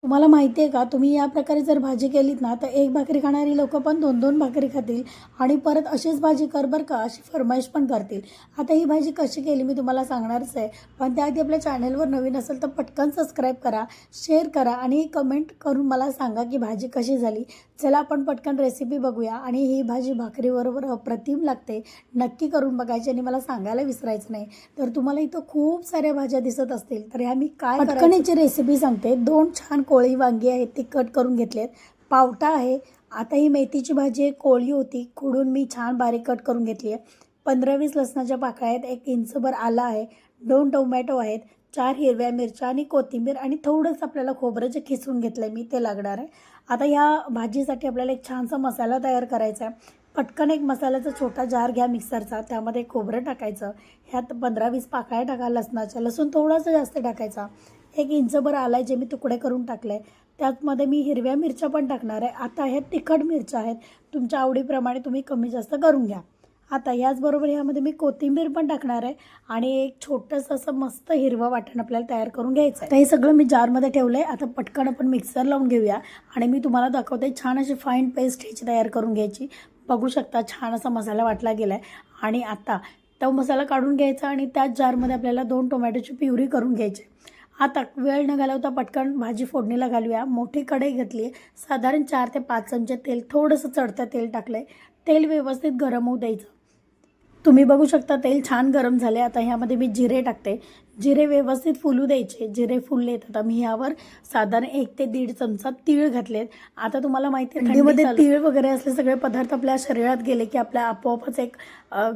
तुम्हाला माहिती आहे का, तुम्ही या प्रकारे जर भाजी केलीत ना, तर एक भाकरी खाणारी लोकं पण 2-2 भाकरी खातील आणि परत अशीच भाजी कर बरं का, अशी फरमाईश पण करतील. आता ही भाजी कशी केली मी तुम्हाला सांगणारच आहे. पण त्याआधी आपल्या चॅनलवर नवीन असेल तर पटकन सबस्क्राईब करा, शेअर करा आणि कमेंट करून मला सांगा की भाजी कशी झाली. चला आपण पटकन रेसिपी बघूया आणि ही भाजी भाकरीबरोबर अप्रतिम लागते. नक्की करून बघायची आणि मला सांगायला विसरायचं नाही. तर तुम्हाला इथं खूप साऱ्या भाज्या दिसत असतील, तर ह्या मी काय पटकन याची रेसिपी सांगते. 2 छान कोळी वांगी आहेत, ती कट करून घेतलेत. पावटा आहे. आता ही मेथीची भाजी आहे, कोळी होती, खोडून मी छान बारीक कट करून घेतली आहे. 15-20 लसणाच्या पाकळ्या आहेत, 1 इंचभर आलं आहे, 2 टोमॅटो आहेत, 4 हिरव्या मिरच्या आणि कोथिंबीर आणि थोडंसं आपल्याला खोबरं जे खिसून घेतलं आहे मी ते लागणार आहे. आता ह्या भाजीसाठी आपल्याला एक छानसा मसाला तयार करायचा आहे. पटकन एक मसाल्याचा छोटा जार घ्या मिक्सरचा, त्यामध्ये खोबरं टाकायचं, ह्यात 15-20 पाकळ्या टाका लसणाच्या, लसूण थोडंसं जास्त टाकायचा, 1 इंचभर आलं जे मी तुकडे करून टाकले आहे. त्यातमध्ये मी हिरव्या मिरच्या पण टाकणार आहे. आता ह्या तिखट मिरच्या आहेत, तुमच्या आवडीप्रमाणे तुम्ही कमी जास्त करून घ्या. आता याचबरोबर ह्यामध्ये मी कोथिंबीर पण टाकणार आहे आणि एक छोटंसं असं मस्त हिरवं वाटण आपल्याला तयार करून घ्यायचं आहे. तर हे सगळं मी जारमध्ये ठेवलं आहे. आता पटकन आपण मिक्सर लावून घेऊया आणि मी तुम्हाला दाखवते छान अशी फाईन पेस्ट ह्याची तयार करून घ्यायची. बघू शकता छान असा मसाला वाटला गेला आहे. आणि आता तो मसाला काढून घ्यायचा आणि त्याच जारमध्ये आपल्याला 2 टोमॅटोची प्युरी करून घ्यायची. आता वेळ न घालवता पटकन भाजी फोडणीला घालूया. मोठी कढई घेतली आहे, साधारण 4 ते 5 चमचे तेल, थोडंसं चढतं तेल टाकलं आहे. तेल व्यवस्थित गरम होऊ द्यायचं. तुम्ही बघू शकता तेल छान गरम झाले. आता ह्यामध्ये मी जिरे टाकते. जिरे व्यवस्थित फुलू द्यायचे. जिरे फुललेत आता मी ह्यावर साधारण 1 ते 1.5 चमचा तीळ घातलेत. आता तुम्हाला माहिती आहे थंडीमध्ये तीळ वगैरे असले सगळे पदार्थ आपल्या शरीरात गेले की आपल्या आपोआपच एक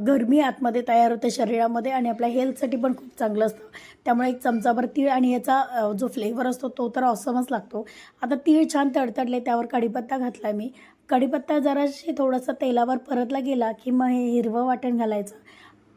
गरमी आतमध्ये तयार होते शरीरामध्ये आणि आपल्या हेल्थसाठी पण खूप चांगलं असतं. त्यामुळे 1 चमचाभर तीळ आणि याचा जो फ्लेवर असतो तो तर ऑसमच लागतो. आता तीळ छान तडतडले, त्यावर कढीपत्ता घातला मी. कढीपत्ता जराशी थोडासा तेलावर परतला गेला की मग हे हिरवं वाटण घालायचं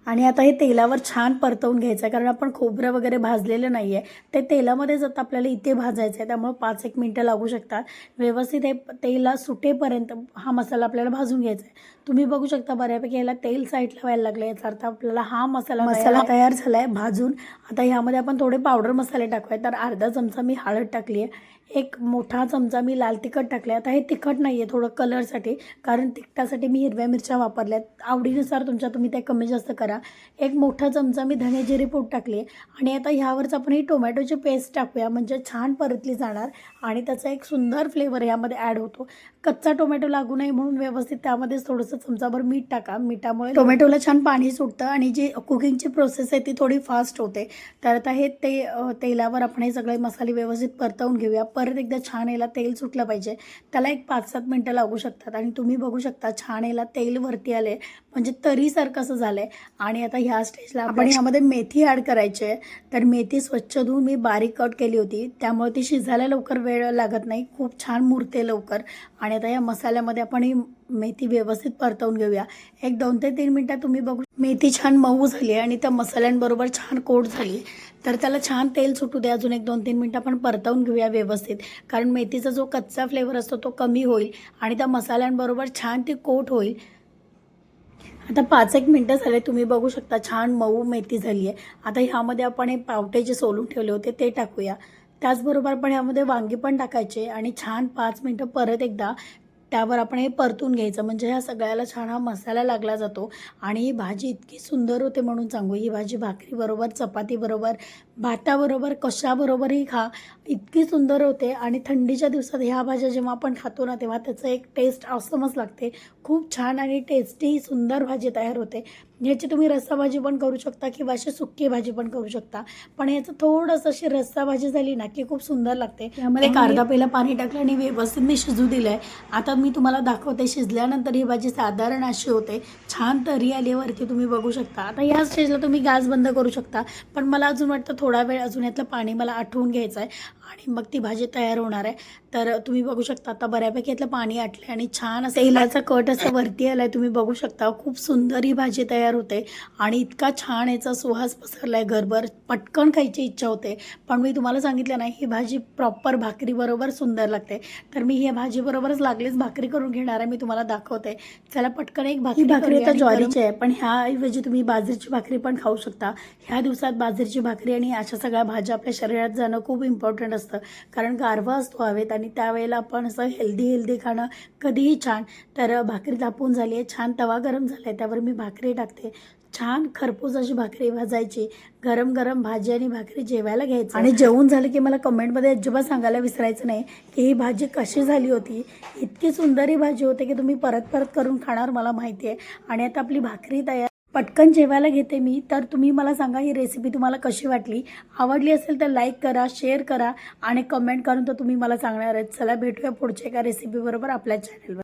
आणि आता हे तेलावर छान परतवून घ्यायचं आहे, कारण आपण खोबरं वगैरे भाजलेलं नाही आहे. ते तेलामध्येच आता आपल्याला इथे भाजायचं आहे, त्यामुळे 5-1 मिनटं लागू शकतात. व्यवस्थित हे तेला सुटेपर्यंत हा मसाला आपल्याला भाजून घ्यायचा आहे. तुम्ही बघू शकता बऱ्यापैकी याला तेल साईडला व्हायला लागलं, याचा अर्थ आपल्याला हा मसाला तयार झाला आहे भाजून. आता ह्यामध्ये आपण थोडे पावडर मसाले टाकूया. तर अर्धा चमचा मी हळद टाकली आहे, 1 मोठा चमचा मी लाल तिखट टाकले. आता हे तिखट नाही आहे, थोडं कलरसाठी, कारण तिखटासाठी मी हिरव्या मिरच्या वापरल्यात. आवडीनुसार तुमच्या तुम्ही ते कमी जास्त करा. 1 मोठा चमचा मी धने जिरे पूड टाकली आहे आणि आता ह्यावरच आपण ही टोमॅटोची पेस्ट टाकूया, म्हणजे छान परतली जाणार आणि त्याचा एक सुंदर फ्लेवर यामध्ये ॲड होतो. कच्चा टोमॅटो लागू नये म्हणून व्यवस्थित त्यामध्येच थोडंसं चमचाभर मीठ टाका. मिठामुळे टोमॅटोला छान पाणी सुटतं आणि जी कुकिंगची प्रोसेस आहे ती थोडी फास्ट होते. तर आता हे तेलावर आपण हे सगळे मसाले व्यवस्थित परतवून घेऊया. परत एकदा छान याला तेल सुटलं पाहिजे. त्याला एक 5-7 मिनटं लागू शकतात आणि तुम्ही बघू शकता छान याला तेल वरती आले, म्हणजे तरीसारखं असं झालं आहे. आणि आता ह्या स्टेजला आपण ह्यामध्ये मेथी ॲड करायची आहे. तर मेथी स्वच्छ धुवून मी बारीक कट केली होती, त्यामुळे ती शिजायला लवकर वेळ लागत नाही, खूप छान मुरते लवकर. आणि आता या मसाल्यामध्ये आपण ही मेथी व्यवस्थित परतवून घेऊया. एक 2 ते 3 मिनटात तुम्ही बघू मेथी छान मऊ झाली आणि त्या मसाल्यांबरोबर छान कोट झाली. तर त्याला छान तेल सुटू द्या. अजून एक 2-3 मिनटं आपण परतवून घेऊया व्यवस्थित, कारण मेथीचा जो कच्चा फ्लेवर असतो तो कमी होईल आणि त्या मसाल्यांबरोबर छान ती कोट होईल. आता 5-1 मिनटं झाले, तुम्ही बघू शकता छान मऊ मेथी झाली आहे. आता ह्यामध्ये आपण हे पावटे जे सोलून ठेवले होते ते टाकूया. त्याचबरोबर आपण ह्यामध्ये वांगी पण टाकायचे आणि छान 5 मिनटं परत एकदा त्यावर आपण हे परतून घ्यायचं, म्हणजे ह्या सगळ्याला छान हा मसाला लागला जातो आणि ही भाजी इतकी सुंदर होते म्हणून सांगू. ही भाजी भाकरीबरोबर, चपातीबरोबर, भाताबरोबर, कशाबरोबरही खा, इतकी सुंदर होते. आणि थंडीच्या दिवसात ह्या भाज्या जेव्हा आपण खातो ना, तेव्हा त्याचं एक टेस्ट असमच लागते. खूप छान आणि टेस्टी सुंदर भाजी तयार होते. ह्याची तुम्ही रस्साभाजी पण करू शकता किंवा अशी सुक्की भाजी पण करू शकता, पण याचं थोडंसं अशी रस्साभाजी झाली ना की खूप सुंदर लागते. त्यामध्ये एक अर्धा पेला पाणी टाकलं आणि व्यवस्थित मी शिजू दिलं आहे. आता मी तुम्हाला दाखवते शिजल्यानंतर ही भाजी साधारण अशी होते, छान तरी आल्यावरती तुम्ही बघू शकता. आता या स्टेजला तुम्ही गॅस बंद करू शकता, पण मला अजून वाटतं थोडा वेळ अजून यातलं पाणी मला आटवून घ्यायचं आहे आणि मग ती भाजी तयार होणार आहे. तर तुम्ही बघू शकता आता बऱ्यापैकी यातलं पाणी आटलं आणि छान असं तेलाचा कट असं वरती आला आहे. तुम्ही बघू शकता खूप सुंदर ही भाजी तयार होते आणि इतका छान याचा सुवास पसरला आहे घरभर, पटकन खायची इच्छा होते. पण मी तुम्हाला सांगितलं नाही, ही भाजी प्रॉपर भाकरीबरोबर सुंदर लागते. तर मी ही भाजीबरोबरच लागलीच भाकरी करून घेणार आहे, मी तुम्हाला दाखवते. चला पटकन एक भाकरी आता ज्वारीची आहे, पण ह्याऐवजी तुम्ही बाजरीची भाकरी पण खाऊ शकता. ह्या दिवसात बाजरीची भाकरी आणि अशा सगळ्या भाज्या आपल्या शरीरात जाणं खूप इम्पॉर्टंट असतं, कारण गारवा असतो हवेत आणि त्यावेळेला आपण असं हेल्दी खाणं कधीही छान. तर भाकरी तापून झाली आहे, छान तवा गरम झाला आहे, त्यावर मी भाकरी टाकते. छान खरपूस अशी भाकरी भाजायची, गरम गरम भाजी आणि भाकरी जेवायला घ्यायचं. आणि जेवून झालं की मला कमेंटमध्ये अजिबात सांगायला विसरायचं नाही की ही भाजी कशी झाली होती. इतकी सुंदर ही भाजी होते की तुम्ही परत परत करून खाणार मला माहिती आहे. आणि आता आपली भाकरी तयार, पटकन जेवायला घेते मी. तर तुम्ही मला सांगा ही रेसिपी तुम्हाला कशी वाटली. आवडली असेल तर लाईक करा, शेअर करा आणि कमेंट करून तर तुम्ही मला सांगणार आहेत. चला भेटूया पुढच्या एका रेसिपीबरोबर आपल्या चॅनलवर.